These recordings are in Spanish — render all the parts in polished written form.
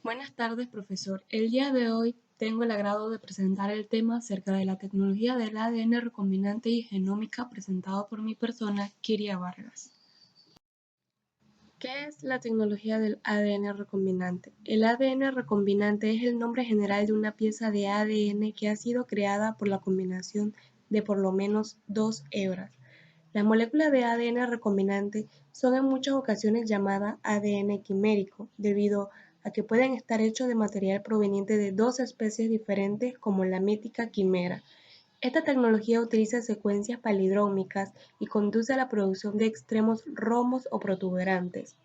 Buenas tardes, profesor. El día de hoy tengo el agrado de presentar el tema acerca de la tecnología del ADN recombinante y genómica presentado por mi persona, Kiria Vargas. ¿Qué es la tecnología del ADN recombinante? El ADN recombinante es el nombre general de una pieza de ADN que ha sido creada por la combinación de por lo menos dos hebras. Las moléculas de ADN recombinante son en muchas ocasiones llamadas ADN quimérico, debido a que pueden estar hechos de material proveniente de dos especies diferentes como la mítica quimera. Esta tecnología utiliza secuencias palindrómicas y conduce a la producción de extremos romos o protuberantes.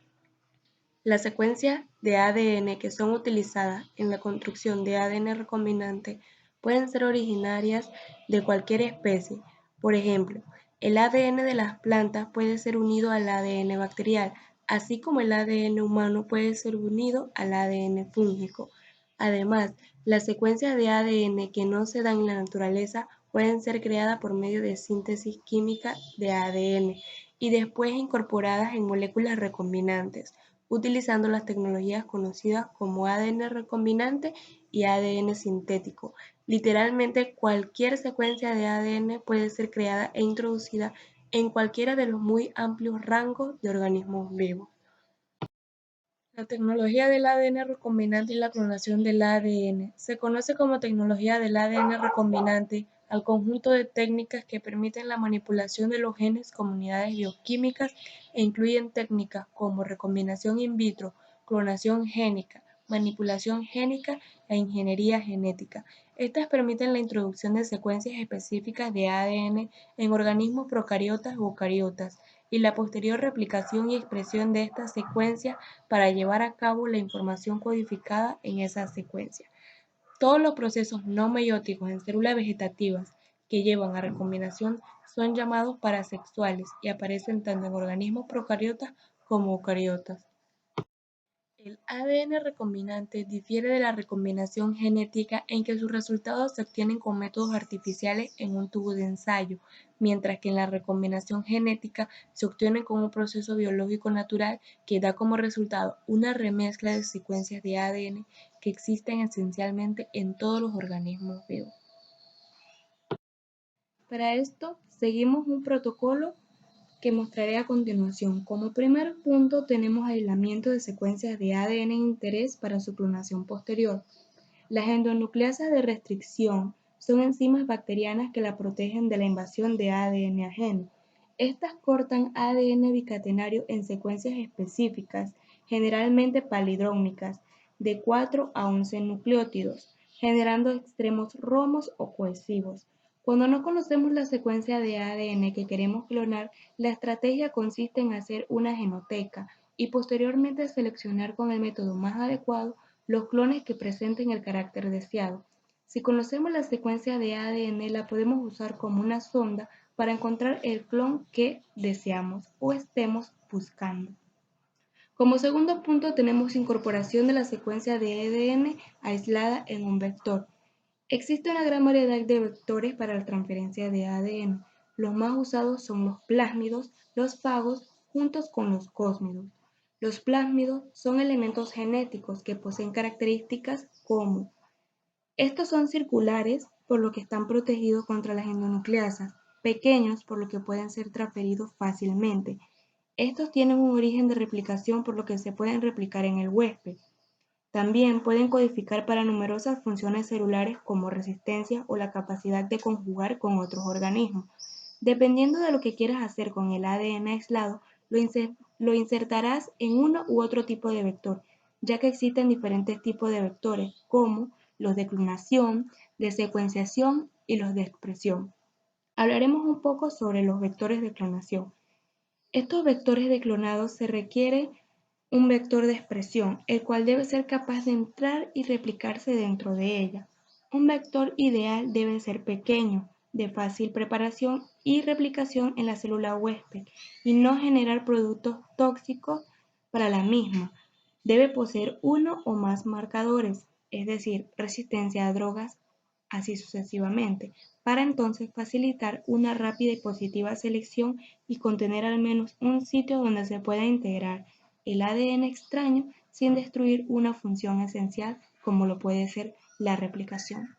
Las secuencias de ADN que son utilizadas en la construcción de ADN recombinante pueden ser originarias de cualquier especie. Por ejemplo, el ADN de las plantas puede ser unido al ADN bacterial, así como el ADN humano puede ser unido al ADN fúngico. Además, las secuencias de ADN que no se dan en la naturaleza pueden ser creadas por medio de síntesis química de ADN y después incorporadas en moléculas recombinantes, utilizando las tecnologías conocidas como ADN recombinante y ADN sintético. Literalmente cualquier secuencia de ADN puede ser creada e introducida en cualquiera de los muy amplios rangos de organismos vivos. La tecnología del ADN recombinante y la clonación del ADN. Se conoce como tecnología del ADN recombinante al conjunto de técnicas que permiten la manipulación de los genes con unidades bioquímicas e incluyen técnicas como recombinación in vitro, clonación génica, manipulación génica e ingeniería genética. Estas permiten la introducción de secuencias específicas de ADN en organismos procariotas u eucariotas y la posterior replicación y expresión de estas secuencias para llevar a cabo la información codificada en esa secuencia. Todos los procesos no meióticos en células vegetativas que llevan a recombinación son llamados parasexuales y aparecen tanto en organismos procariotas como eucariotas. El ADN recombinante difiere de la recombinación genética en que sus resultados se obtienen con métodos artificiales en un tubo de ensayo, mientras que en la recombinación genética se obtiene con un proceso biológico natural que da como resultado una remezcla de secuencias de ADN que existen esencialmente en todos los organismos vivos. Para esto, seguimos un protocolo que mostraré a continuación. Como primer punto tenemos aislamiento de secuencias de ADN en interés para su clonación posterior. Las endonucleasas de restricción son enzimas bacterianas que la protegen de la invasión de ADN ajeno. Estas cortan ADN bicatenario en secuencias específicas, generalmente palindrómicas, de 4 a 11 nucleótidos, generando extremos romos o cohesivos. Cuando no conocemos la secuencia de ADN que queremos clonar, la estrategia consiste en hacer una genoteca y posteriormente seleccionar con el método más adecuado los clones que presenten el carácter deseado. Si conocemos la secuencia de ADN, la podemos usar como una sonda para encontrar el clon que deseamos o estemos buscando. Como segundo punto tenemos incorporación de la secuencia de ADN aislada en un vector. Existe una gran variedad de vectores para la transferencia de ADN. Los más usados son los plásmidos, los fagos, juntos con los cósmidos. Los plásmidos son elementos genéticos que poseen características como: estos son circulares, por lo que están protegidos contra las endonucleasas, pequeños, por lo que pueden ser transferidos fácilmente. Estos tienen un origen de replicación, por lo que se pueden replicar en el huésped. También pueden codificar para numerosas funciones celulares como resistencia o la capacidad de conjugar con otros organismos. Dependiendo de lo que quieras hacer con el ADN aislado, lo insertarás en uno u otro tipo de vector, ya que existen diferentes tipos de vectores, como los de clonación, de secuenciación y los de expresión. Hablaremos un poco sobre los vectores de clonación. Estos vectores de clonado se requiere un vector de expresión, el cual debe ser capaz de entrar y replicarse dentro de ella. Un vector ideal debe ser pequeño, de fácil preparación y replicación en la célula huésped y no generar productos tóxicos para la misma. Debe poseer uno o más marcadores, es decir, resistencia a drogas, así sucesivamente, para entonces facilitar una rápida y positiva selección y contener al menos un sitio donde se pueda integrar el ADN extraño sin destruir una función esencial como lo puede ser la replicación.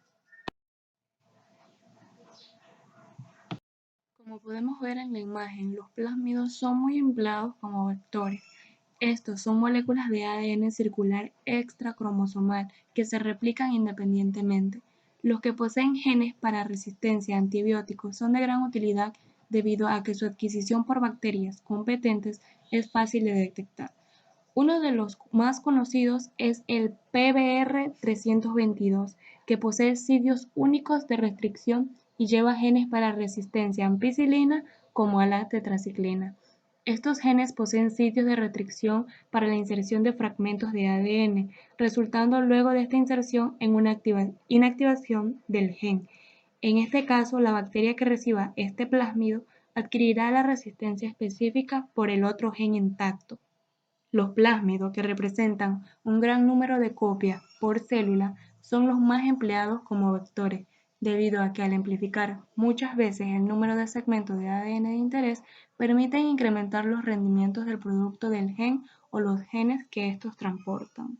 Como podemos ver en la imagen, los plásmidos son muy empleados como vectores. Estos son moléculas de ADN circular extracromosomal que se replican independientemente. Los que poseen genes para resistencia a antibióticos son de gran utilidad debido a que su adquisición por bacterias competentes es fácil de detectar. Uno de los más conocidos es el PBR322, que posee sitios únicos de restricción y lleva genes para resistencia a ampicilina como a la tetraciclina. Estos genes poseen sitios de restricción para la inserción de fragmentos de ADN, resultando luego de esta inserción en una inactivación del gen. En este caso, la bacteria que reciba este plásmido adquirirá la resistencia específica por el otro gen intacto. Los plásmidos, que representan un gran número de copias por célula, son los más empleados como vectores, debido a que al amplificar muchas veces el número de segmentos de ADN de interés, permiten incrementar los rendimientos del producto del gen o los genes que estos transportan.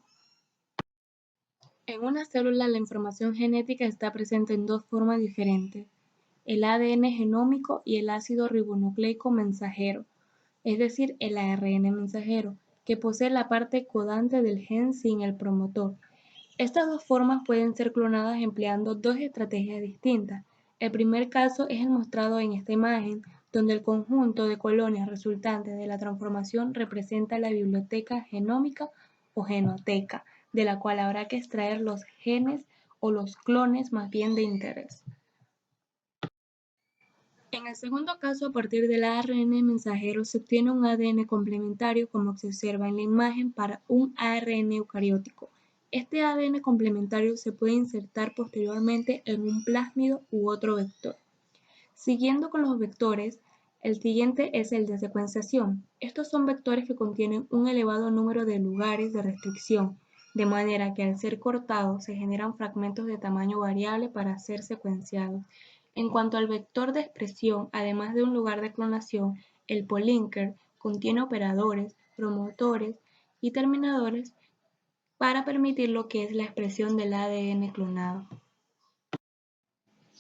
En una célula, la información genética está presente en dos formas diferentes: el ADN genómico y el ácido ribonucleico mensajero, es decir, el ARN mensajero, que posee la parte codante del gen sin el promotor. Estas dos formas pueden ser clonadas empleando dos estrategias distintas. El primer caso es el mostrado en esta imagen, donde el conjunto de colonias resultantes de la transformación representa la biblioteca genómica o genoteca, de la cual habrá que extraer los genes o los clones más bien de interés. En el segundo caso, a partir del ARN mensajero se obtiene un ADN complementario, como se observa en la imagen, para un ARN eucariótico. Este ADN complementario se puede insertar posteriormente en un plásmido u otro vector. Siguiendo con los vectores, el siguiente es el de secuenciación. Estos son vectores que contienen un elevado número de lugares de restricción, de manera que al ser cortados se generan fragmentos de tamaño variable para ser secuenciados. En cuanto al vector de expresión, además de un lugar de clonación, el polinker contiene operadores, promotores y terminadores para permitir lo que es la expresión del ADN clonado.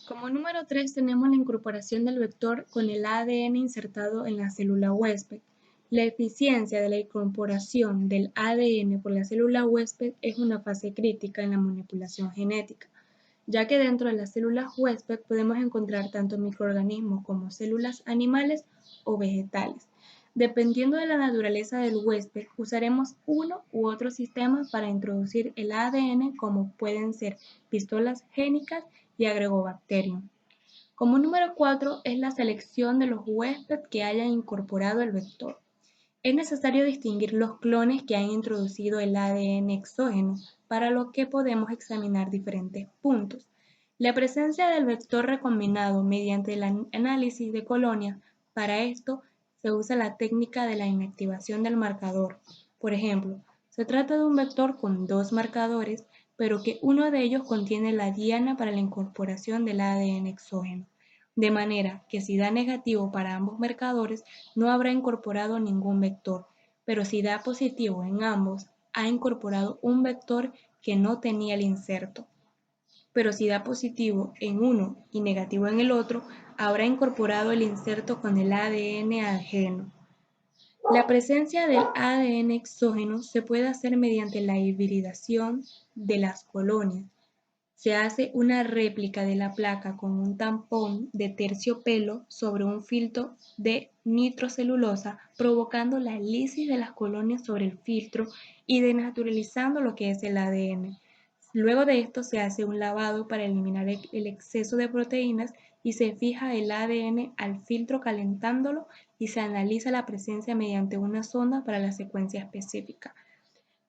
Como número 3 tenemos la incorporación del vector con el ADN insertado en la célula huésped. La eficiencia de la incorporación del ADN por la célula huésped es una fase crítica en la manipulación genética, ya que dentro de las células huésped podemos encontrar tanto microorganismos como células animales o vegetales. Dependiendo de la naturaleza del huésped, usaremos uno u otro sistema para introducir el ADN, como pueden ser pistolas génicas y Agrobacterium. Como número 4 es la selección de los huéspedes que hayan incorporado el vector. Es necesario distinguir los clones que han introducido el ADN exógeno, para lo que podemos examinar diferentes puntos. La presencia del vector recombinado mediante el análisis de colonias. Para esto se usa la técnica de la inactivación del marcador. Por ejemplo, se trata de un vector con dos marcadores, pero que uno de ellos contiene la diana para la incorporación del ADN exógeno, de manera que si da negativo para ambos marcadores, no habrá incorporado ningún vector, pero si da positivo en ambos, ha incorporado un vector que no tenía el inserto. Pero si da positivo en uno y negativo en el otro, habrá incorporado el inserto con el ADN ajeno. La presencia del ADN exógeno se puede hacer mediante la hibridación de las colonias. Se hace una réplica de la placa con un tampón de terciopelo sobre un filtro de nitrocelulosa, provocando la lisis de las colonias sobre el filtro y denaturalizando lo que es el ADN. Luego de esto se hace un lavado para eliminar el exceso de proteínas y se fija el ADN al filtro calentándolo y se analiza la presencia mediante una sonda para la secuencia específica.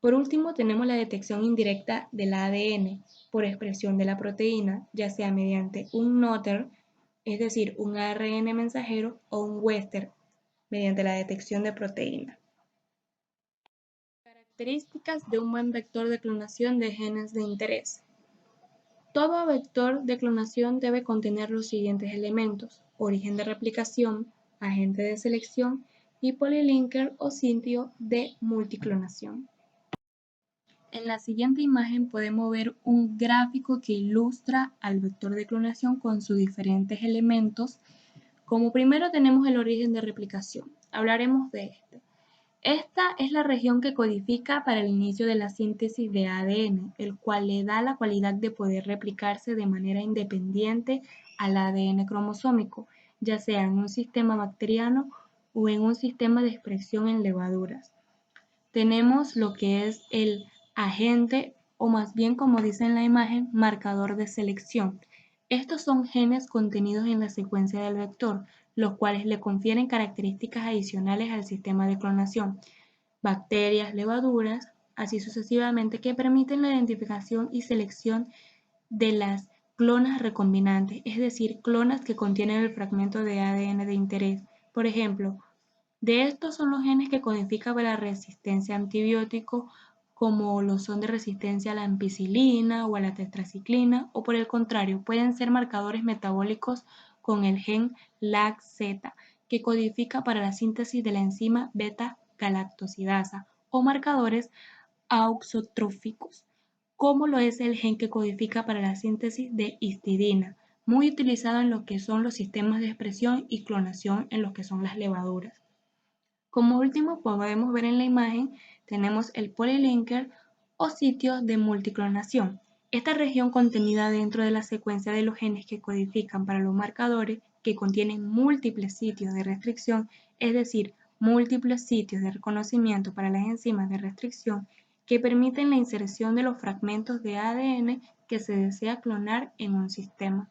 Por último, tenemos la detección indirecta del ADN por expresión de la proteína, ya sea mediante un NOTER, es decir, un ARN mensajero, o un Western, mediante la detección de proteína. Características de un buen vector de clonación de genes de interés. Todo vector de clonación debe contener los siguientes elementos: origen de replicación, agente de selección y polilinker o sitio de multiclonación. En la siguiente imagen podemos ver un gráfico que ilustra al vector de clonación con sus diferentes elementos. Como primero tenemos el origen de replicación. Hablaremos de este. Esta es la región que codifica para el inicio de la síntesis de ADN, el cual le da la cualidad de poder replicarse de manera independiente al ADN cromosómico, ya sea en un sistema bacteriano o en un sistema de expresión en levaduras. Tenemos lo que es el agente, o más bien como dice en la imagen, marcador de selección. Estos son genes contenidos en la secuencia del vector, los cuales le confieren características adicionales al sistema de clonación, bacterias, levaduras, así sucesivamente, que permiten la identificación y selección de las clonas recombinantes, es decir, clonas que contienen el fragmento de ADN de interés. Por ejemplo, de estos son los genes que codifican para la resistencia a antibióticos, como lo son de resistencia a la ampicilina o a la tetraciclina, o por el contrario, pueden ser marcadores metabólicos con el gen LAC-Z, que codifica para la síntesis de la enzima beta-galactosidasa, o marcadores auxotróficos, como lo es el gen que codifica para la síntesis de histidina, muy utilizado en lo que son los sistemas de expresión y clonación en los que son las levaduras. Como último, podemos ver en la imagen, tenemos el polylinker o sitio de multiclonación. Esta región contenida dentro de la secuencia de los genes que codifican para los marcadores que contienen múltiples sitios de restricción, es decir, múltiples sitios de reconocimiento para las enzimas de restricción que permiten la inserción de los fragmentos de ADN que se desea clonar en un sistema.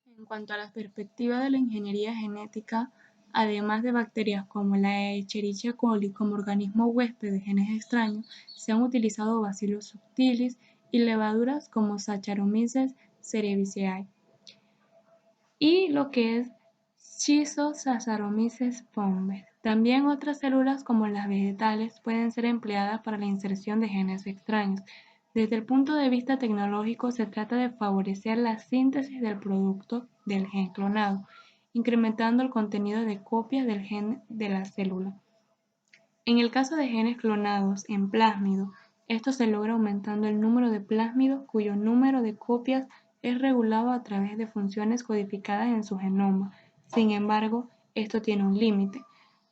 En cuanto a la perspectiva de la ingeniería genética, además de bacterias como la Escherichia coli como organismo huésped de genes extraños, se han utilizado Bacillus subtilis y levaduras como Saccharomyces cerevisiae y lo que es Schizosaccharomyces bombes. También otras células como las vegetales pueden ser empleadas para la inserción de genes extraños. Desde el punto de vista tecnológico, se trata de favorecer la síntesis del producto del gen clonado, incrementando el contenido de copias del gen de la célula. En el caso de genes clonados en plásmido, esto se logra aumentando el número de plásmidos cuyo número de copias es regulado a través de funciones codificadas en su genoma. Sin embargo, esto tiene un límite.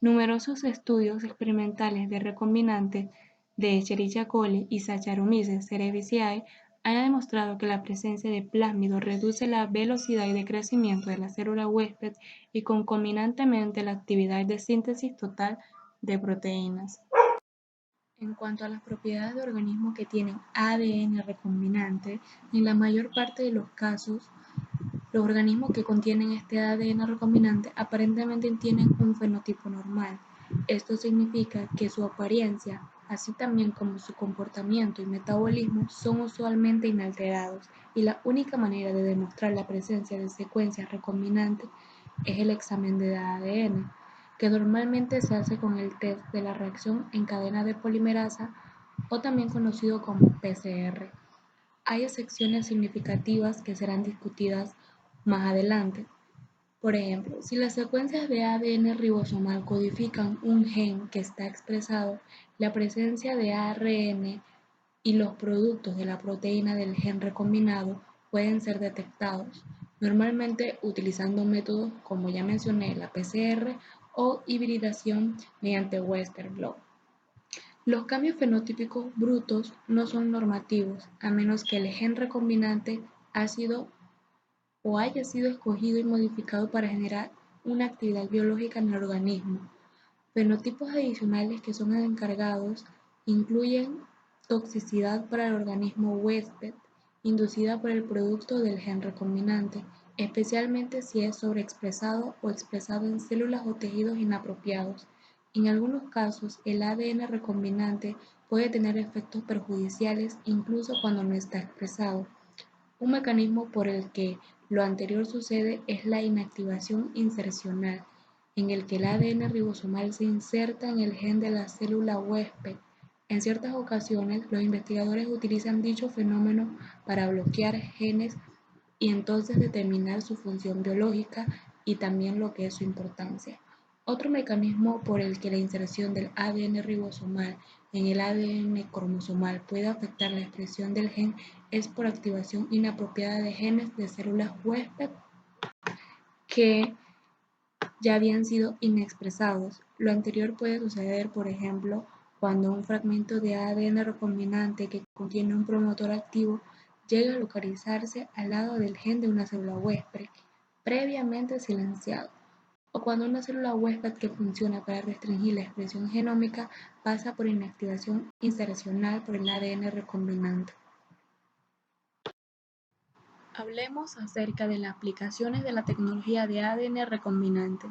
Numerosos estudios experimentales de recombinantes de Escherichia coli y Saccharomyces cerevisiae han demostrado que la presencia de plásmidos reduce la velocidad de crecimiento de la célula huésped y concomitantemente la actividad de síntesis total de proteínas. En cuanto a las propiedades de organismos que tienen ADN recombinante, en la mayor parte de los casos, los organismos que contienen este ADN recombinante aparentemente tienen un fenotipo normal. Esto significa que su apariencia, así también como su comportamiento y metabolismo, son usualmente inalterados, y la única manera de demostrar la presencia de secuencias recombinantes es el examen de ADN, que normalmente se hace con el test de la reacción en cadena de polimerasa o también conocido como PCR. Hay excepciones significativas que serán discutidas más adelante. Por ejemplo, si las secuencias de ADN ribosomal codifican un gen que está expresado, la presencia de ARN y los productos de la proteína del gen recombinado pueden ser detectados, normalmente utilizando métodos como ya mencioné, la PCR o hibridación mediante Western blot. Los cambios fenotípicos brutos no son normativos, a menos que el gen recombinante haya sido escogido y modificado para generar una actividad biológica en el organismo. Fenotipos adicionales que son encargados incluyen toxicidad para el organismo huésped, inducida por el producto del gen recombinante, especialmente si es sobreexpresado o expresado en células o tejidos inapropiados. En algunos casos, el ADN recombinante puede tener efectos perjudiciales incluso cuando no está expresado. Un mecanismo por el que lo anterior sucede es la inactivación insercional, en el que el ADN ribosomal se inserta en el gen de la célula huésped. En ciertas ocasiones, los investigadores utilizan dicho fenómeno para bloquear genes y entonces determinar su función biológica y también lo que es su importancia. Otro mecanismo por el que la inserción del ADN ribosomal en el ADN cromosomal puede afectar la expresión del gen es por activación inapropiada de genes de células huésped que ya habían sido inexpresados. Lo anterior puede suceder, por ejemplo, cuando un fragmento de ADN recombinante que contiene un promotor activo llega a localizarse al lado del gen de una célula huésped previamente silenciado, o cuando una célula huésped que funciona para restringir la expresión genómica pasa por inactivación insercional por el ADN recombinante. Hablemos acerca de las aplicaciones de la tecnología de ADN recombinante.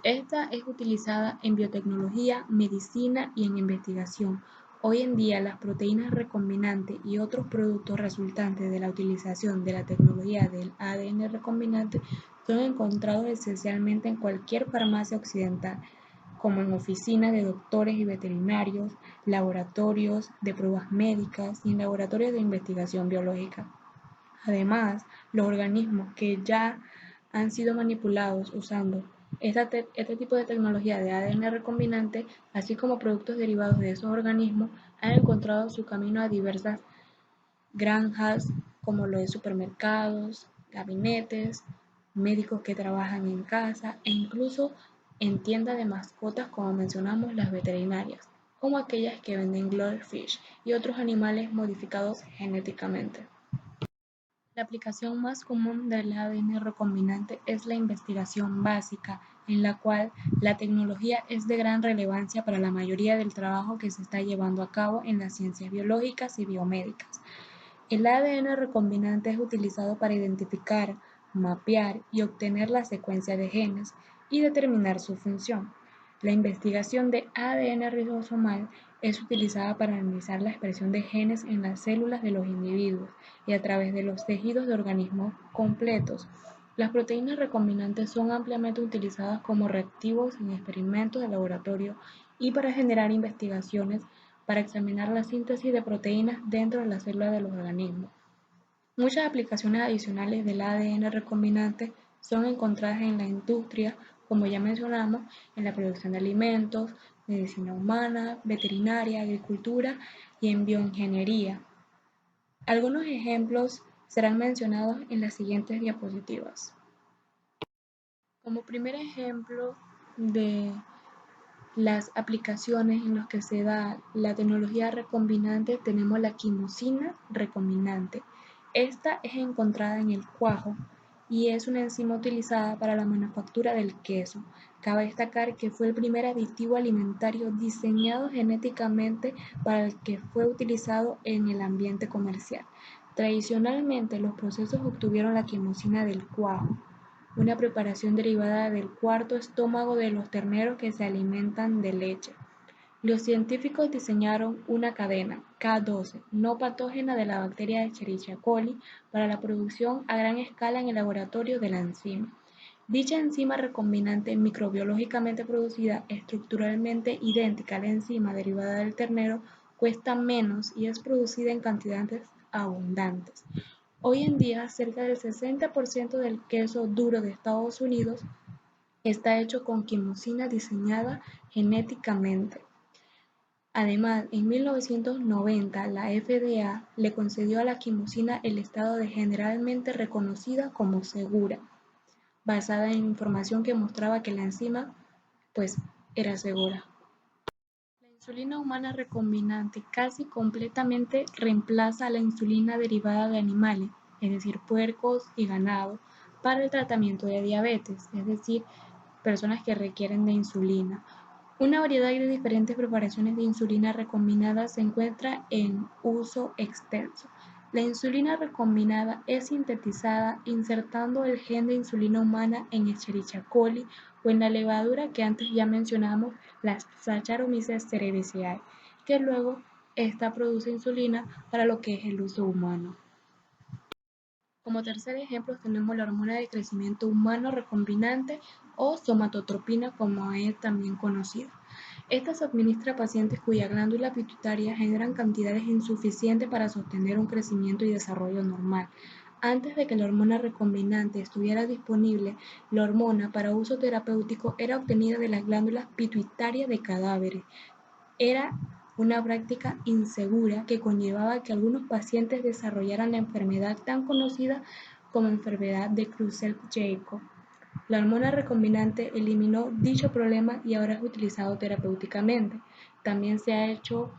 Esta es utilizada en biotecnología, medicina y en investigación. Hoy en día, las proteínas recombinantes y otros productos resultantes de la utilización de la tecnología del ADN recombinante son encontrados esencialmente en cualquier farmacia occidental, como en oficinas de doctores y veterinarios, laboratorios de pruebas médicas y en laboratorios de investigación biológica. Además, los organismos que ya han sido manipulados usando este tipo de tecnología de ADN recombinante, así como productos derivados de esos organismos, han encontrado su camino a diversas granjas, como lo de supermercados, gabinetes, médicos que trabajan en casa e incluso en tiendas de mascotas, como mencionamos las veterinarias, como aquellas que venden Glowfish y otros animales modificados genéticamente. La aplicación más común del ADN recombinante es la investigación básica, en la cual la tecnología es de gran relevancia para la mayoría del trabajo que se está llevando a cabo en las ciencias biológicas y biomédicas. El ADN recombinante es utilizado para identificar, mapear y obtener la secuencia de genes y determinar su función. La investigación de ADN ribosomal es utilizada para analizar la expresión de genes en las células de los individuos y a través de los tejidos de organismos completos. Las proteínas recombinantes son ampliamente utilizadas como reactivos en experimentos de laboratorio y para generar investigaciones para examinar la síntesis de proteínas dentro de las células de los organismos. Muchas aplicaciones adicionales del ADN recombinante son encontradas en la industria, como ya mencionamos, en la producción de alimentos, medicina humana, veterinaria, agricultura y en bioingeniería. Algunos ejemplos serán mencionados en las siguientes diapositivas. Como primer ejemplo de las aplicaciones en las que se da la tecnología recombinante tenemos la quimosina recombinante. Esta es encontrada en el cuajo y es una enzima utilizada para la manufactura del queso. Cabe destacar que fue el primer aditivo alimentario diseñado genéticamente para el que fue utilizado en el ambiente comercial. Tradicionalmente, los procesos obtuvieron la quimosina del cuajo, una preparación derivada del cuarto estómago de los terneros que se alimentan de leche. Los científicos diseñaron una cadena K12 no patógena de la bacteria Escherichia coli para la producción a gran escala en el laboratorio de la enzima. Dicha enzima recombinante microbiológicamente producida, estructuralmente idéntica a la enzima derivada del ternero, cuesta menos y es producida en cantidades abundantes. Hoy en día, cerca del 60% del queso duro de Estados Unidos está hecho con quimosina diseñada genéticamente. Además, en 1990, la FDA le concedió a la quimosina el estado de generalmente reconocida como segura, basada en información que mostraba que la enzima, pues, era segura. La insulina humana recombinante casi completamente reemplaza a la insulina derivada de animales, es decir, puercos y ganado, para el tratamiento de diabetes, es decir, personas que requieren de insulina. Una variedad de diferentes preparaciones de insulina recombinada se encuentra en uso extenso. La insulina recombinada es sintetizada insertando el gen de insulina humana en Escherichia coli o en la levadura que antes ya mencionamos, las Saccharomyces cerevisiae, que luego esta produce insulina para lo que es el uso humano. Como tercer ejemplo tenemos la hormona de crecimiento humano recombinante o somatotropina, como es también conocida. Esta se administra a pacientes cuya glándula pituitaria generan cantidades insuficientes para sostener un crecimiento y desarrollo normal. Antes de que la hormona recombinante estuviera disponible, la hormona para uso terapéutico era obtenida de las glándulas pituitarias de cadáveres. Era una práctica insegura que conllevaba que algunos pacientes desarrollaran la enfermedad tan conocida como enfermedad de Creutzfeldt-Jakob. La hormona recombinante eliminó dicho problema y ahora es utilizado terapéuticamente. También se ha hecho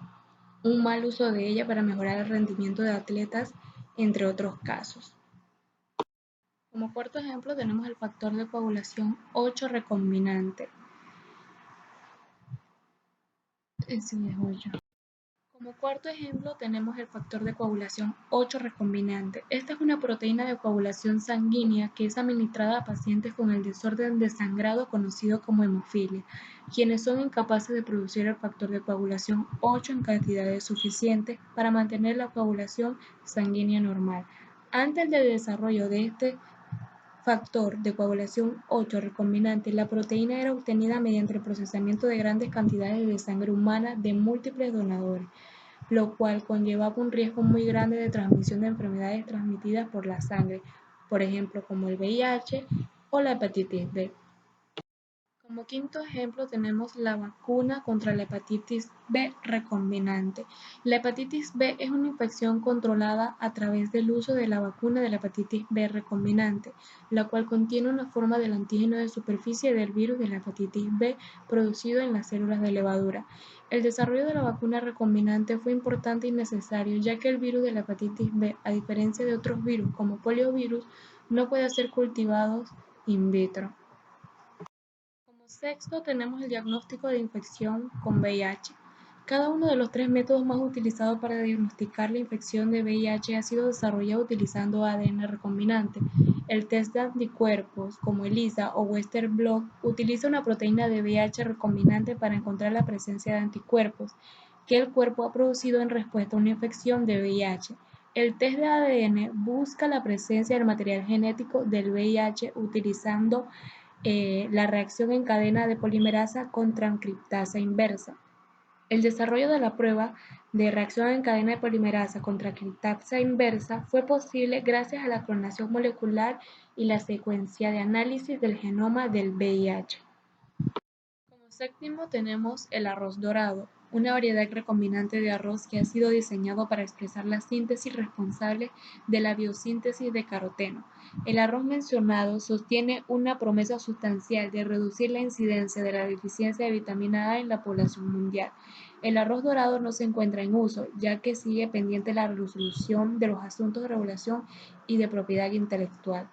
un mal uso de ella para mejorar el rendimiento de atletas, entre otros casos. Como cuarto ejemplo tenemos el factor de coagulación 8 recombinante. Como cuarto ejemplo tenemos el factor de coagulación 8 recombinante. Esta es una proteína de coagulación sanguínea que es administrada a pacientes con el desorden de sangrado conocido como hemofilia, quienes son incapaces de producir el factor de coagulación 8 en cantidades suficientes para mantener la coagulación sanguínea normal. Antes del desarrollo de este factor de coagulación 8 recombinante, la proteína era obtenida mediante el procesamiento de grandes cantidades de sangre humana de múltiples donadores, lo cual conllevaba un riesgo muy grande de transmisión de enfermedades transmitidas por la sangre, por ejemplo como el VIH o la hepatitis B. Como quinto ejemplo tenemos la vacuna contra la hepatitis B recombinante. La hepatitis B es una infección controlada a través del uso de la vacuna de la hepatitis B recombinante, la cual contiene una forma del antígeno de superficie del virus de la hepatitis B producido en las células de levadura. El desarrollo de la vacuna recombinante fue importante y necesario, ya que el virus de la hepatitis B, a diferencia de otros virus como poliovirus, no puede ser cultivado in vitro. Como sexto tenemos el diagnóstico de infección con VIH. Cada uno de los 3 métodos más utilizados para diagnosticar la infección de VIH ha sido desarrollado utilizando ADN recombinante. El test de anticuerpos, como ELISA o Western blot, utiliza una proteína de VIH recombinante para encontrar la presencia de anticuerpos que el cuerpo ha producido en respuesta a una infección de VIH. El test de ADN busca la presencia del material genético del VIH utilizando la reacción en cadena de polimerasa con transcriptasa inversa. El desarrollo de la prueba de reacción en cadena de polimerasa con transcriptasa inversa fue posible gracias a la clonación molecular y la secuencia de análisis del genoma del VIH. Como séptimo tenemos el arroz dorado, una variedad recombinante de arroz que ha sido diseñado para expresar la síntesis responsable de la biosíntesis de caroteno. El arroz mencionado sostiene una promesa sustancial de reducir la incidencia de la deficiencia de vitamina A en la población mundial. El arroz dorado no se encuentra en uso, ya que sigue pendiente la resolución de los asuntos de regulación y de propiedad intelectual.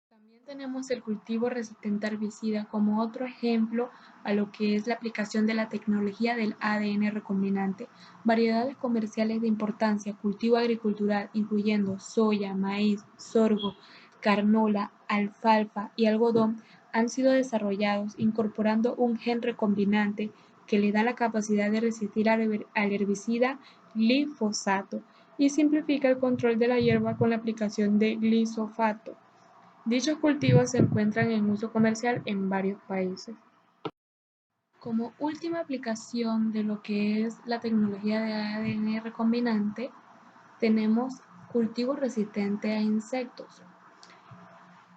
También tenemos el cultivo resistente a herbicida como otro ejemplo a lo que es la aplicación de la tecnología del ADN recombinante. Variedades comerciales de importancia, cultivo agricultural, incluyendo soya, maíz, sorgo, canola, alfalfa y algodón, han sido desarrollados incorporando un gen recombinante que le da la capacidad de resistir al herbicida glifosato y simplifica el control de la hierba con la aplicación de glifosato. Dichos cultivos se encuentran en uso comercial en varios países. Como última aplicación de lo que es la tecnología de ADN recombinante, tenemos cultivo resistente a insectos.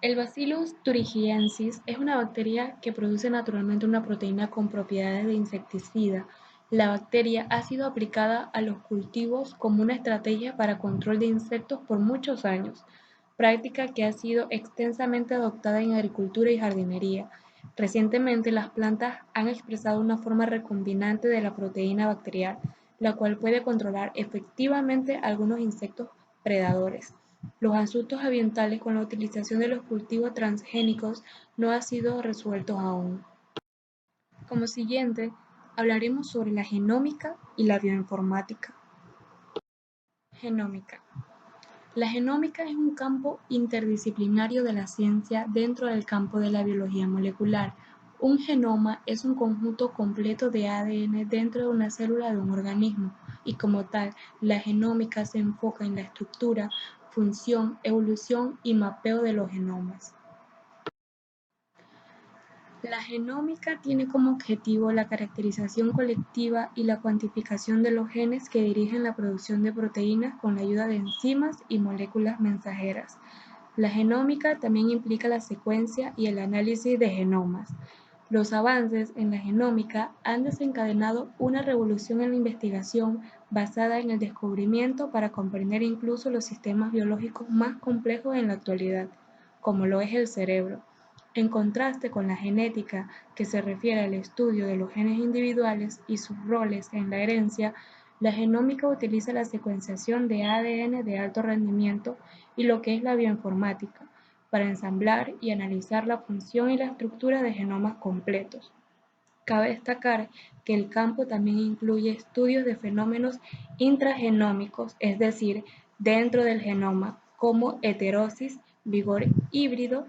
El Bacillus thuringiensis es una bacteria que produce naturalmente una proteína con propiedades de insecticida. La bacteria ha sido aplicada a los cultivos como una estrategia para control de insectos por muchos años, práctica que ha sido extensamente adoptada en agricultura y jardinería. Recientemente, las plantas han expresado una forma recombinante de la proteína bacterial, la cual puede controlar efectivamente algunos insectos predadores. Los asuntos ambientales con la utilización de los cultivos transgénicos no han sido resueltos aún. Como siguiente, hablaremos sobre la genómica y la bioinformática. Genómica. La genómica es un campo interdisciplinario de la ciencia dentro del campo de la biología molecular. Un genoma es un conjunto completo de ADN dentro de una célula de un organismo y como tal, la genómica se enfoca en la estructura, función, evolución y mapeo de los genomas. La genómica tiene como objetivo la caracterización colectiva y la cuantificación de los genes que dirigen la producción de proteínas con la ayuda de enzimas y moléculas mensajeras. La genómica también implica la secuencia y el análisis de genomas. Los avances en la genómica han desencadenado una revolución en la investigación basada en el descubrimiento para comprender incluso los sistemas biológicos más complejos en la actualidad, como lo es el cerebro. En contraste con la genética, que se refiere al estudio de los genes individuales y sus roles en la herencia, la genómica utiliza la secuenciación de ADN de alto rendimiento y lo que es la bioinformática para ensamblar y analizar la función y la estructura de genomas completos. Cabe destacar que el campo también incluye estudios de fenómenos intragenómicos, es decir, dentro del genoma, como heterosis, vigor híbrido,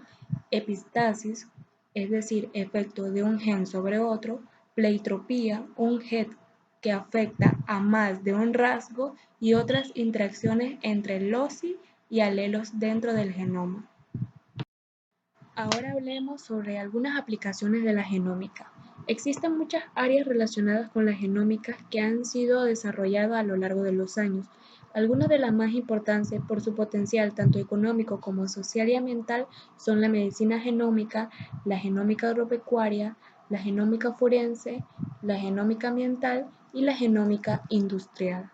epistasis, es decir, efecto de un gen sobre otro, pleitropía, un gen que afecta a más de un rasgo y otras interacciones entre loci y alelos dentro del genoma. Ahora hablemos sobre algunas aplicaciones de la genómica. Existen muchas áreas relacionadas con la genómica que han sido desarrolladas a lo largo de los años. Algunas de las más importantes por su potencial tanto económico como social y ambiental son la medicina genómica, la genómica agropecuaria, la genómica forense, la genómica ambiental y la genómica industrial.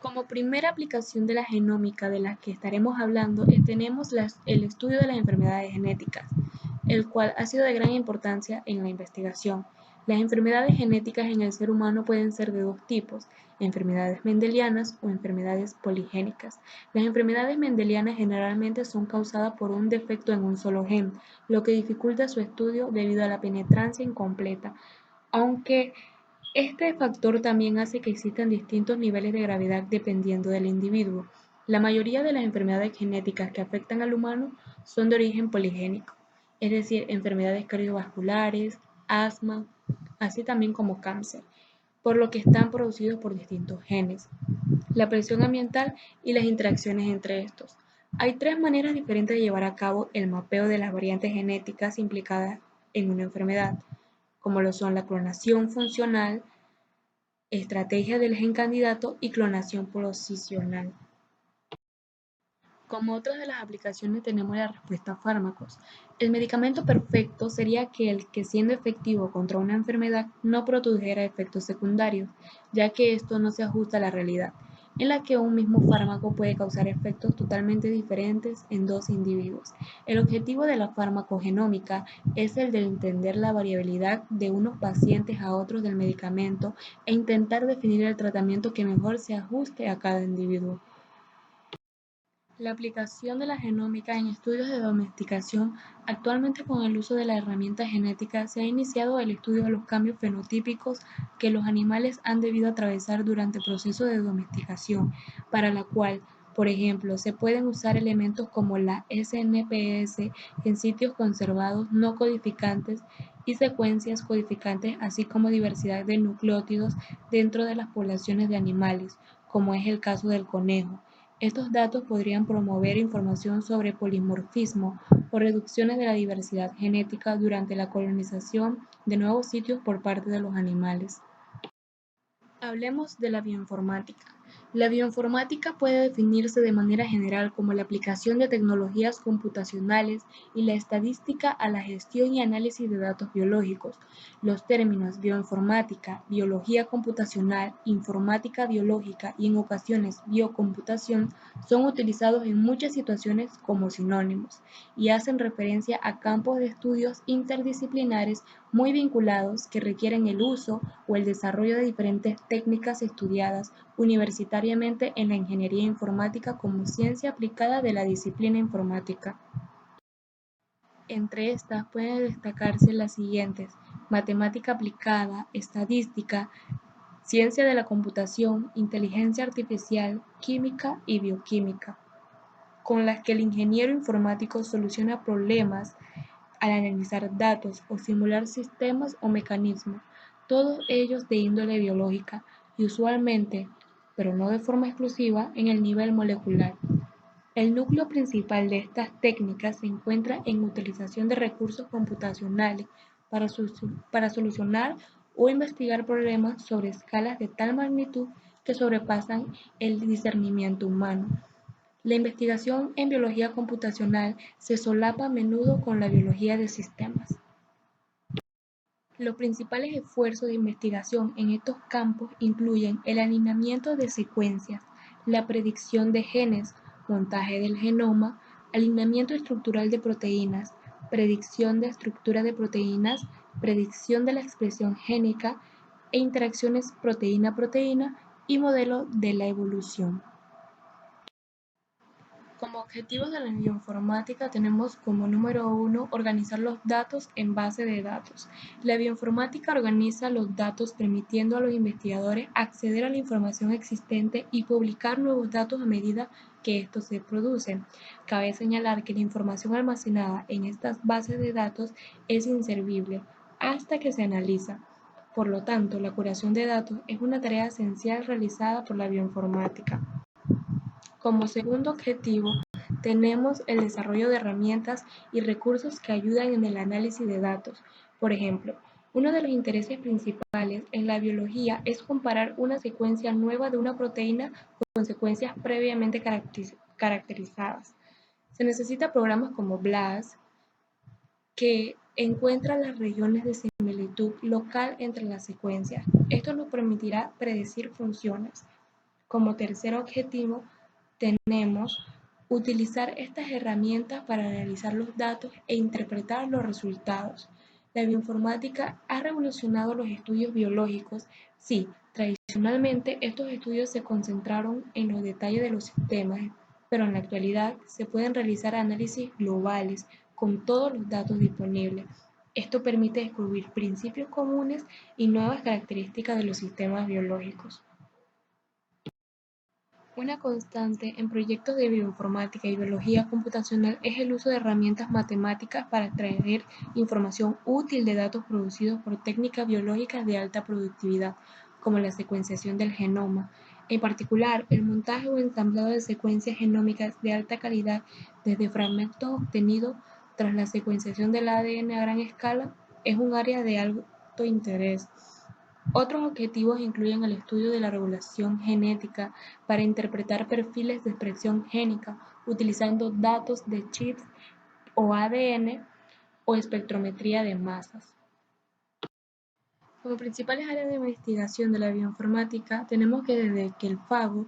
Como primera aplicación de la genómica de la que estaremos hablando, tenemos el estudio de las enfermedades genéticas, el cual ha sido de gran importancia en la investigación. Las enfermedades genéticas en el ser humano pueden ser de dos tipos, enfermedades mendelianas o enfermedades poligénicas. Las enfermedades mendelianas generalmente son causadas por un defecto en un solo gen, lo que dificulta su estudio debido a la penetrancia incompleta, aunque este factor también hace que existan distintos niveles de gravedad dependiendo del individuo. La mayoría de las enfermedades genéticas que afectan al humano son de origen poligénico, es decir, enfermedades cardiovasculares, asma, así también como cáncer, por lo que están producidos por distintos genes, la presión ambiental y las interacciones entre estos. Hay tres maneras diferentes de llevar a cabo el mapeo de las variantes genéticas implicadas en una enfermedad, como lo son la clonación funcional, estrategia del gen candidato y clonación posicional. Como otras de las aplicaciones tenemos la respuesta a fármacos. El medicamento perfecto sería aquel que siendo efectivo contra una enfermedad no produjera efectos secundarios, ya que esto no se ajusta a la realidad, en la que un mismo fármaco puede causar efectos totalmente diferentes en dos individuos. El objetivo de la farmacogenómica es el de entender la variabilidad de unos pacientes a otros del medicamento e intentar definir el tratamiento que mejor se ajuste a cada individuo. La aplicación de la genómica en estudios de domesticación. Actualmente, con el uso de la herramienta genética, se ha iniciado el estudio de los cambios fenotípicos que los animales han debido atravesar durante el proceso de domesticación, para la cual, por ejemplo, se pueden usar elementos como la SNPS en sitios conservados no codificantes y secuencias codificantes, así como diversidad de nucleótidos dentro de las poblaciones de animales, como es el caso del conejo. Estos datos podrían promover información sobre polimorfismo o reducciones de la diversidad genética durante la colonización de nuevos sitios por parte de los animales. Hablemos de la bioinformática. La bioinformática puede definirse de manera general como la aplicación de tecnologías computacionales y la estadística a la gestión y análisis de datos biológicos. Los términos bioinformática, biología computacional, informática biológica y en ocasiones biocomputación son utilizados en muchas situaciones como sinónimos y hacen referencia a campos de estudios interdisciplinares muy vinculados que requieren el uso o el desarrollo de diferentes técnicas estudiadas universitariamente en la ingeniería informática como ciencia aplicada de la disciplina informática. Entre estas pueden destacarse las siguientes: matemática aplicada, estadística, ciencia de la computación, inteligencia artificial, química y bioquímica, con las que el ingeniero informático soluciona problemas al analizar datos o simular sistemas o mecanismos, todos ellos de índole biológica y usualmente, pero no de forma exclusiva, en el nivel molecular. El núcleo principal de estas técnicas se encuentra en utilización de recursos computacionales para solucionar o investigar problemas sobre escalas de tal magnitud que sobrepasan el discernimiento humano. La investigación en biología computacional se solapa a menudo con la biología de sistemas. Los principales esfuerzos de investigación en estos campos incluyen el alineamiento de secuencias, la predicción de genes, montaje del genoma, alineamiento estructural de proteínas, predicción de estructura de proteínas, predicción de la expresión génica e interacciones proteína-proteína y modelo de la evolución. Como objetivos de la bioinformática tenemos como número 1 organizar los datos en base de datos. La bioinformática organiza los datos permitiendo a los investigadores acceder a la información existente y publicar nuevos datos a medida que estos se producen. Cabe señalar que la información almacenada en estas bases de datos es inservible hasta que se analiza. Por lo tanto, la curación de datos es una tarea esencial realizada por la bioinformática. Como segundo objetivo, tenemos el desarrollo de herramientas y recursos que ayudan en el análisis de datos. Por ejemplo, uno de los intereses principales en la biología es comparar una secuencia nueva de una proteína con secuencias previamente caracterizadas. Se necesitan programas como BLAST que encuentran las regiones de similitud local entre las secuencias. Esto nos permitirá predecir funciones. Como tercer objetivo, tenemos utilizar estas herramientas para analizar los datos e interpretar los resultados. La bioinformática ha revolucionado los estudios biológicos. Sí, tradicionalmente estos estudios se concentraron en los detalles de los sistemas, pero en la actualidad se pueden realizar análisis globales con todos los datos disponibles. Esto permite descubrir principios comunes y nuevas características de los sistemas biológicos. Una constante en proyectos de bioinformática y biología computacional es el uso de herramientas matemáticas para extraer información útil de datos producidos por técnicas biológicas de alta productividad, como la secuenciación del genoma. En particular, el montaje o ensamblado de secuencias genómicas de alta calidad desde fragmentos obtenidos tras la secuenciación del ADN a gran escala es un área de alto interés. Otros objetivos incluyen el estudio de la regulación genética para interpretar perfiles de expresión génica utilizando datos de chips o ADN o espectrometría de masas. Como principales áreas de investigación de la bioinformática, tenemos que desde que el fago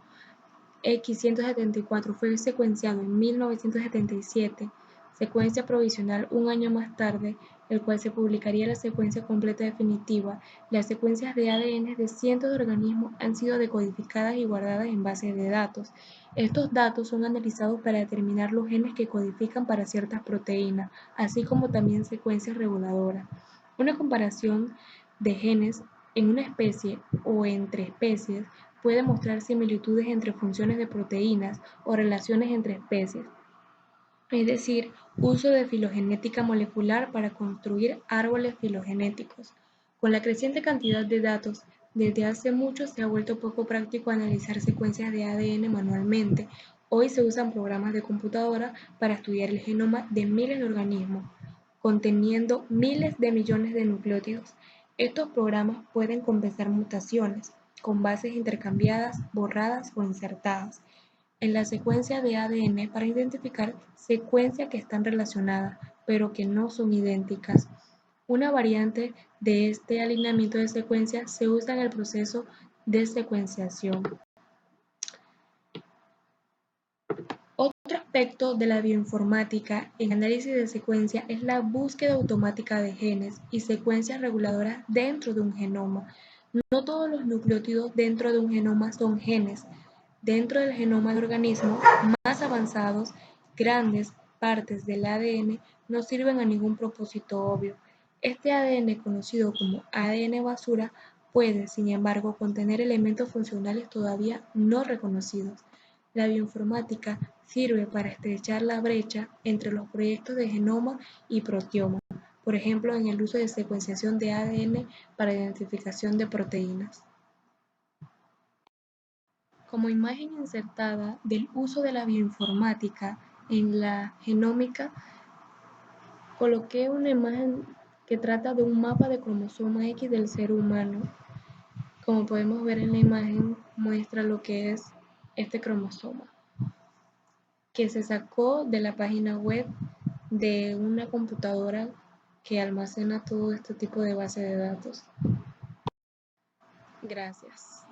X174 fue secuenciado en 1977, secuencia provisional un año más tarde, el cual se publicaría la secuencia completa definitiva, las secuencias de ADN de cientos de organismos han sido decodificadas y guardadas en bases de datos. Estos datos son analizados para determinar los genes que codifican para ciertas proteínas, así como también secuencias reguladoras. Una comparación de genes en una especie o entre especies puede mostrar similitudes entre funciones de proteínas o relaciones entre especies, es decir, uso de filogenética molecular para construir árboles filogenéticos. Con la creciente cantidad de datos, desde hace mucho se ha vuelto poco práctico analizar secuencias de ADN manualmente. Hoy se usan programas de computadora para estudiar el genoma de miles de organismos, conteniendo miles de millones de nucleótidos. Estos programas pueden compensar mutaciones, con bases intercambiadas, borradas o insertadas en la secuencia de ADN para identificar secuencias que están relacionadas, pero que no son idénticas. Una variante de este alineamiento de secuencias se usa en el proceso de secuenciación. Otro aspecto de la bioinformática en análisis de secuencia es la búsqueda automática de genes y secuencias reguladoras dentro de un genoma. No todos los nucleótidos dentro de un genoma son genes. Dentro del genoma del organismo, más avanzados, grandes partes del ADN no sirven a ningún propósito obvio. Este ADN, conocido como ADN basura, puede, sin embargo, contener elementos funcionales todavía no reconocidos. La bioinformática sirve para estrechar la brecha entre los proyectos de genoma y proteoma, por ejemplo, en el uso de secuenciación de ADN para identificación de proteínas. Como imagen insertada del uso de la bioinformática en la genómica, coloqué una imagen que trata de un mapa de cromosoma X del ser humano. Como podemos ver en la imagen, muestra lo que es este cromosoma, que se sacó de la página web de una computadora que almacena todo este tipo de base de datos. Gracias.